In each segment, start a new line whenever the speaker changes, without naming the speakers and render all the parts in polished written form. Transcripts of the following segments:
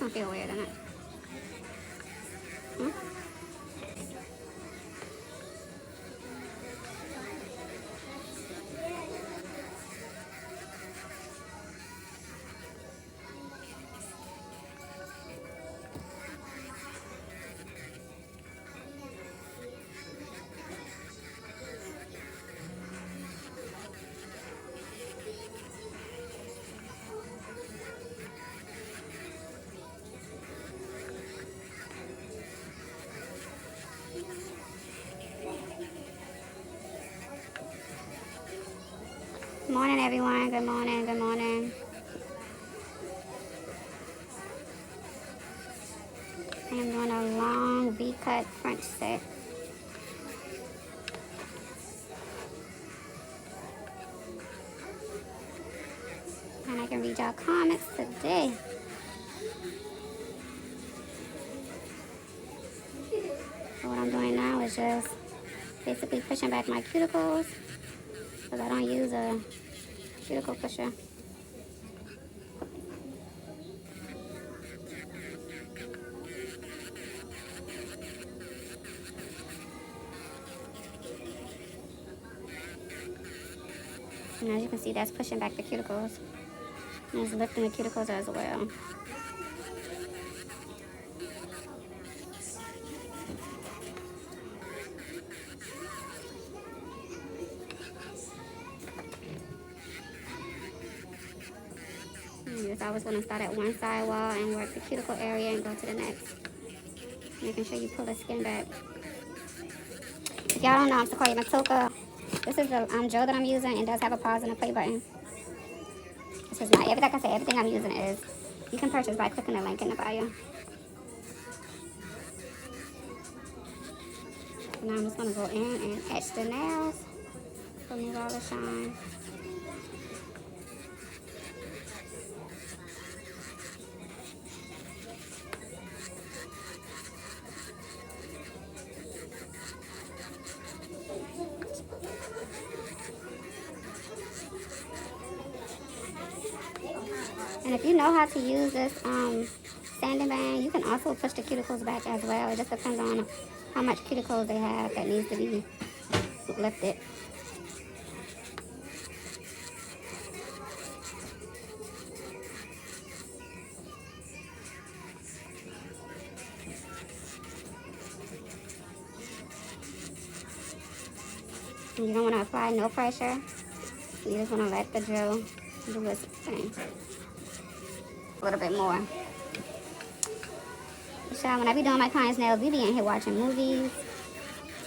don't feel weird, doesn't it? Hmm? Good morning, everyone. Good morning. Good morning. I am doing a long V-cut French set. And I can read y'all comments today. So what I'm doing now is just basically pushing back my cuticles because I don't use a cuticle pusher. And as you can see, that's pushing back the cuticles. And it's lifting the cuticles as well. I always want to start at one side wall and work the cuticle area and go to the next. Making sure you pull the skin back. If y'all don't know, I'm SequoyahMatoaka. This is the gel that I'm using. It does have a pause and a play button. This is not, like I said, everything I'm using is, you can purchase by clicking the link in the bio. Now I'm just going to go in and etch the nails. Remove all the shine. And if you know how to use this sanding band, you can also push the cuticles back as well. It just depends on how much cuticles they have that needs to be lifted. And you don't want to apply no pressure. You just want to let the gel do its thing. A little bit more. So when I be doing my clients' nails, we be in here watching movies.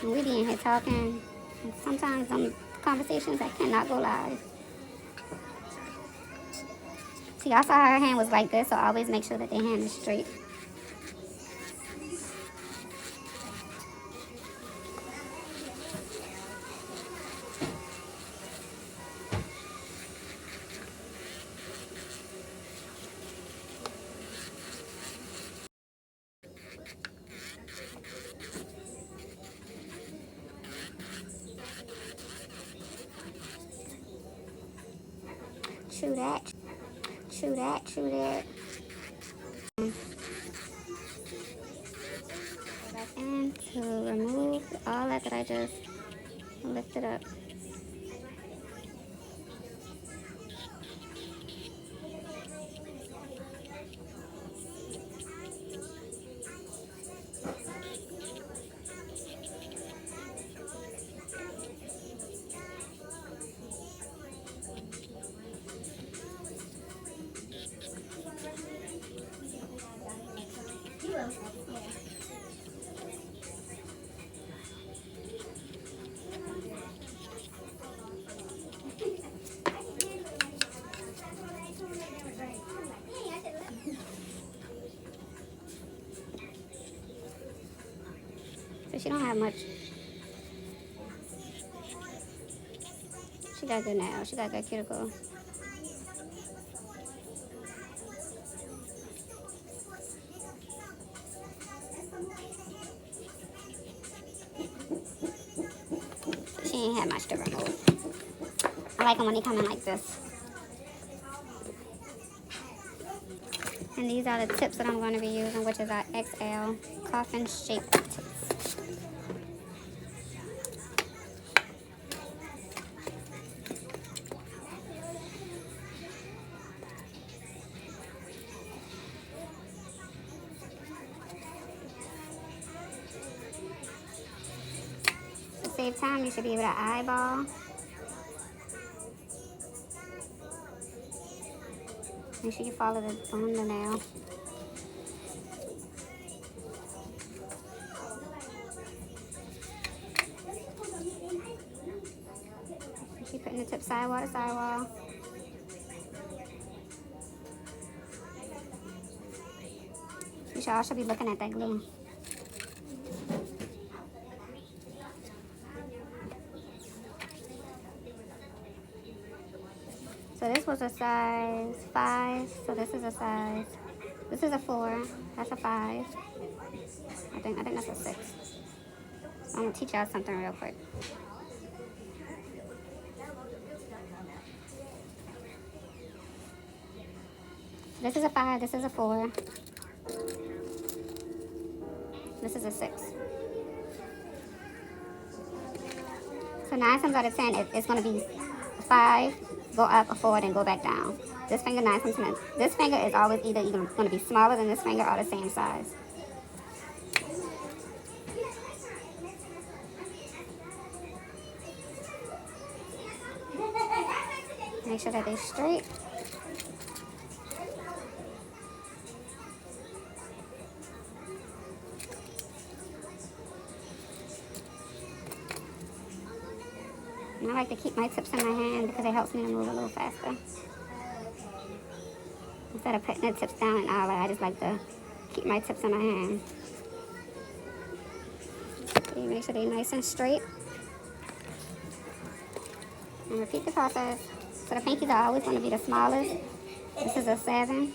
And we be in here talking. And sometimes some conversations that cannot go live. See, I saw her hand was like this, so I always make sure that their hand is straight. True that. True that. True that. Go back in to remove all that I just lifted up. So she don't have much. She got good nails. She got good cuticle. She ain't had much to remove. I like them when they come in like this. And these are the tips that I'm going to be using, which is our XL coffin shaped tips. To save time, you should be able to eyeball. Make sure you follow the nail. Keep putting the tip sidewall to sidewall. You should also be looking at that glue. So this was a size 5. So this is a size. This is a 4. That's a 5. I think that's a 6. So I'm gonna teach y'all something real quick. This is a 5. This is a 4. This is a 6. So 9 times out of 10, it's going to be 5, go up, a 4, then go back down. This finger 9 times 10. This finger is always either going to be smaller than this finger or the same size. Make sure that they're straight. And I like to keep my tips in my hand because it helps me to move a little faster. Instead of putting the tips down and all that, I just like to keep my tips in my hand. Okay, make sure they're nice and straight. And repeat the process. So the pinkies are always going to be the smallest. This is a 7.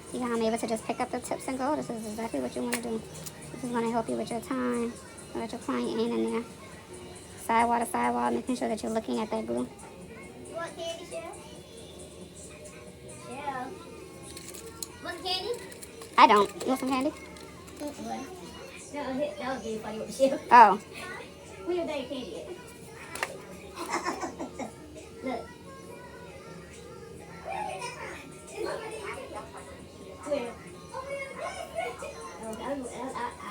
See how I'm able to just pick up the tips and go? This is exactly what you want to do. This is going to help you with your time, so that your client ain't in there. Sidewall to sidewall, making sure that you're looking at that glue.
You want candy, Cheryl? Cheryl. Want candy?
I don't. You want some candy?
What? That was really funny with Cheryl.
Oh.
We haven't done your candy yet. Look. Where? I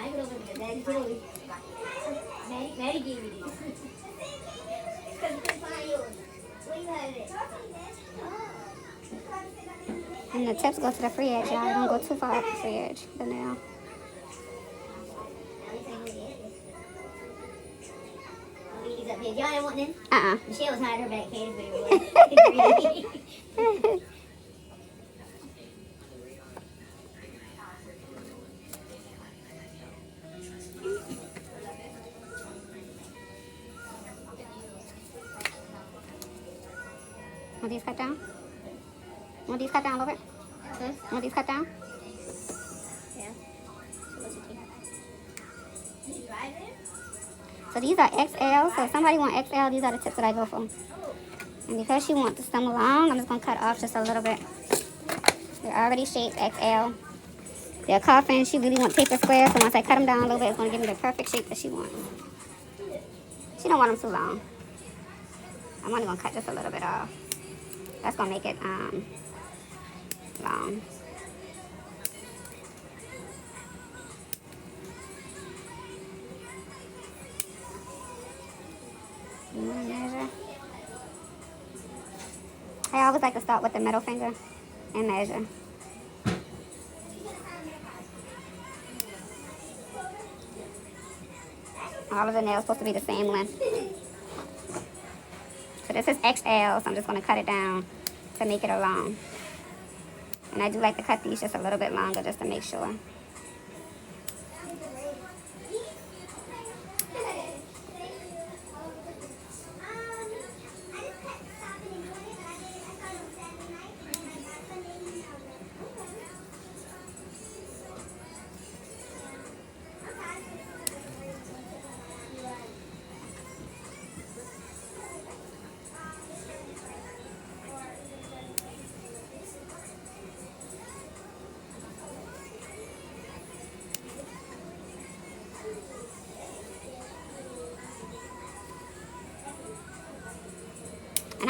ain't gonna look at Maddie told me. Maddie gave me these. Because you couldn't find yours. Where you have it?
And the tips go to the free edge, y'all. Don't go too far up the free edge, the nail.
Up here. Y'all didn't want them? Michelle was hiding her back hands very
Want these cut down? Want these cut down a little bit? Want these cut down?
Yeah.
So these are XL. So if somebody want XL, these are the tips that I go for. And because she wants to stem along, I'm just going to cut off just a little bit. They're already shaped XL. They're coffin. She really wants taper square. So once I cut them down a little bit, it's going to give me the perfect shape that she wants. She don't want them too long. I'm only going to cut just a little bit off. That's going to make it long. Measure. I always like to start with the middle finger and measure. All of the nails supposed to be the same length. So this is XL, so I'm just going to cut it down to make it a long. And I do like to cut these just a little bit longer just to make sure.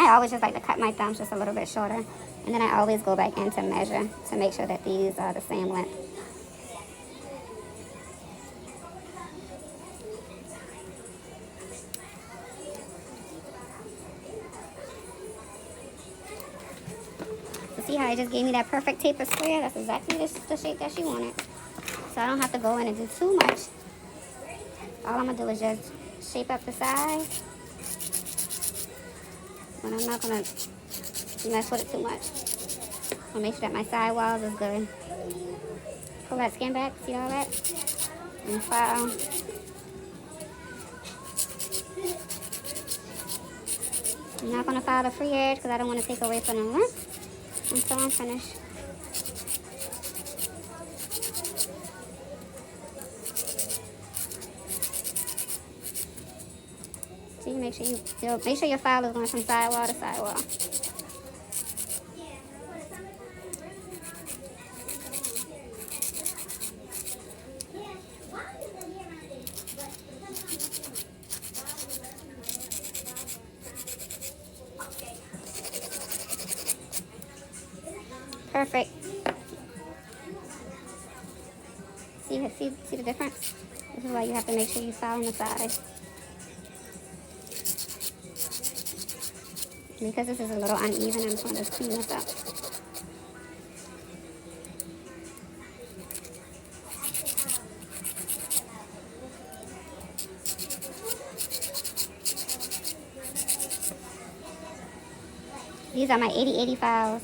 I always just like to cut my thumbs just a little bit shorter. And then I always go back in to measure to make sure that these are the same length. So see how it just gave me that perfect taper square? That's exactly the shape that she wanted. So I don't have to go in and do too much. All I'm going to do is just shape up the sides. But I'm not going to mess with it too much. I'll make sure that my side walls is good. Pull that skin back, see all that? And file. I'm not going to file the free edge because I don't want to take away from the length until I'm finished. So you make sure your file is going from sidewall to sidewall. Perfect. See the difference? This is why you have to make sure you file on the sides. Because this is a little uneven, I'm just going to clean this up. These are my 80/80 files.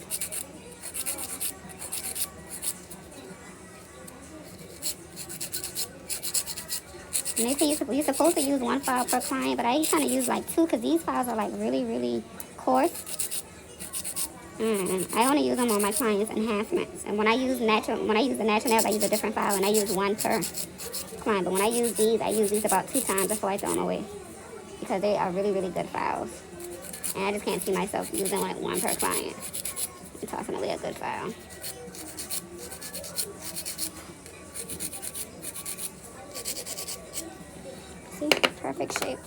And they say you're supposed to use one file per client, but I kind of use like two because these files are like really, really coarse. And I only use them on my clients' enhancements. And when I use the natural nails, I use a different file, and I use one per client. But when I use these about 2 times before I throw them away because they are really, really good files. And I just can't see myself using like one per client. I'm tossing away a good file. See, perfect shape.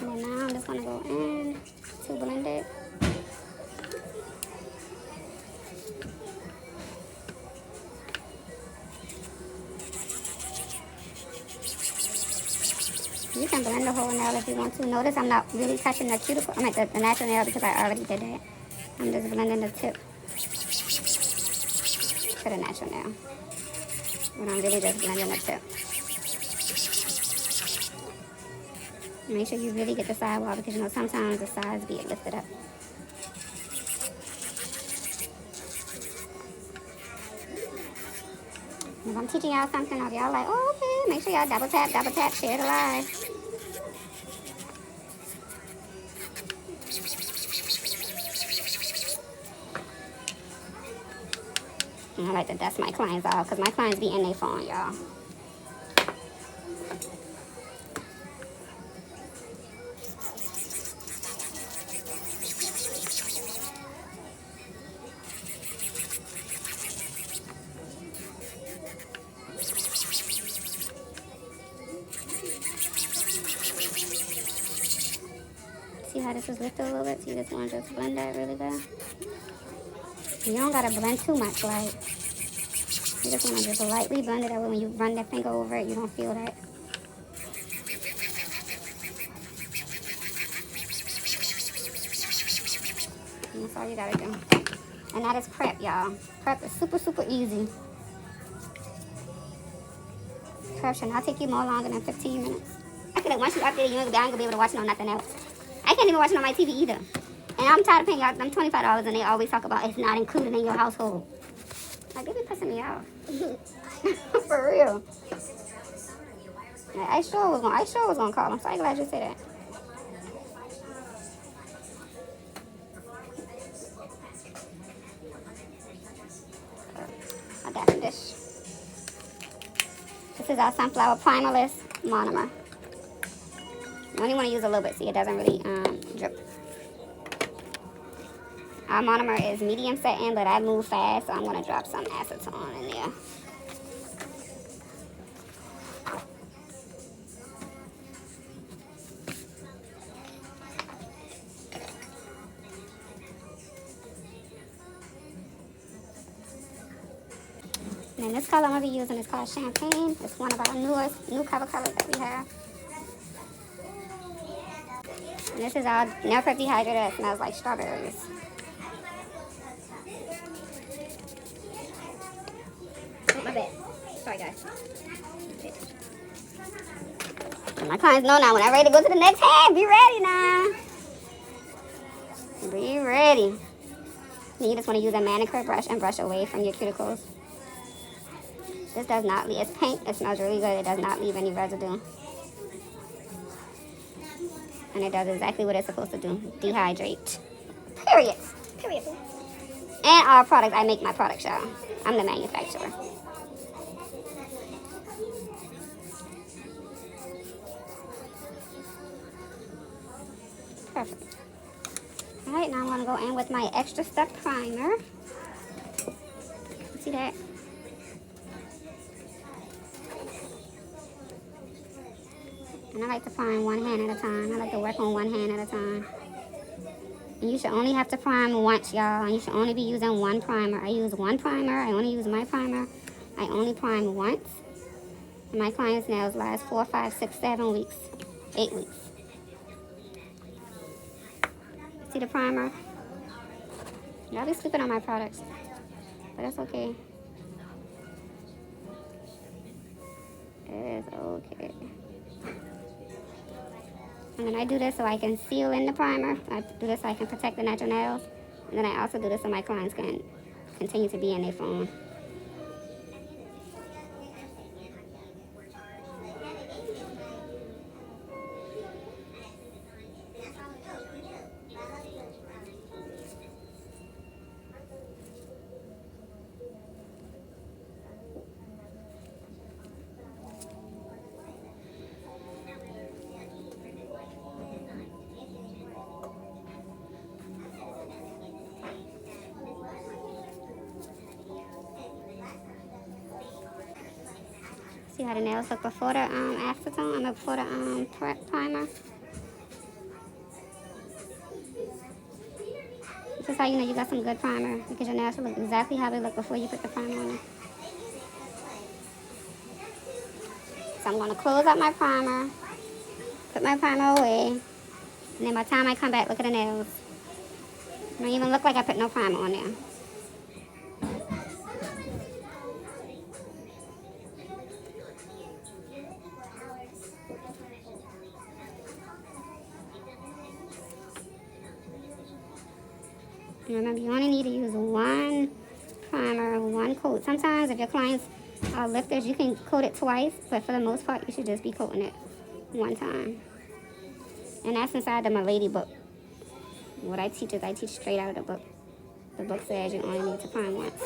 And then now I'm just gonna go in to blend it. You can blend the whole nail if you want to. Notice I'm not really touching the cuticle, the natural nail because I already did that. I'm just blending the tip to the natural nail. But I'm really just blending the tip. Make sure you really get the sidewall because you know sometimes the sides be lifted up. If I'm teaching y'all something, if y'all like, oh, okay, make sure y'all double tap, share the live. And I like to dust my clients off because my clients be in their phone, y'all. See how this is lifted a little bit? So you just want to just blend that really good. You don't got to blend too much, like. You just want to just lightly blend it. That way when you run that finger over it, you don't feel that. And that's all you got to do. And that is prep, y'all. Prep is super, super easy. Prep should not take you more longer than 15 minutes. I feel like once you update it, you ain't going to be able to watch it on nothing else. I can't even watch it on my TV either. And I'm tired of paying y'all them $25 and they always talk about it's not included in your household. Like, they be pissing me off. For real. I sure was gonna call. I'm so glad you said that. I got some dish. This is our sunflower primerless monomer. You only want to use a little bit so it doesn't really drip. Our monomer is medium setting, but I move fast, so I'm going to drop some acetone in there. And then this color I'm going to be using is called Champagne. It's one of our new cover colors that we have. And this is our nail prep dehydrator that smells like strawberries. Oh, my bad. Sorry, guys. And my clients know now when I'm ready to go to the next hand. Be ready now. Be ready. Then you just want to use a manicure brush and brush away from your cuticles. This does not leave, it's pink, it smells really good, it does not leave any residue. And it does exactly what it's supposed to do, dehydrate. Period. Period. And our products, I make my products, y'all. I'm the manufacturer. Perfect. Alright, now I'm going to go in with my XtraStuck primer. See that? And I like to prime one hand at a time. I like to work on one hand at a time. And you should only have to prime once, y'all. And you should only be using one primer. I use one primer. I only use my primer. I only prime once. And my clients' nails last 4, 5, 6, 7 weeks. 8 weeks. See the primer? Y'all be sleeping on my products. But that's okay. It's okay. And then I do this so I can seal in the primer. I do this so I can protect the natural nails. And then I also do this so my clients can continue to be in their phone. See how the nails look before the acetone, before the primer. This is how you know you got some good primer, because your nails will look exactly how they look before you put the primer on it. So I'm going to close out my primer, put my primer away, and then by the time I come back, look at the nails. It don't even look like I put no primer on there. And remember, you only need to use one primer, one coat. Sometimes if your clients are lifters, you can coat it twice, but for the most part, you should just be coating it one time. And that's inside the My Lady book. What I teach is I teach straight out of the book. The book says you only need to prime once.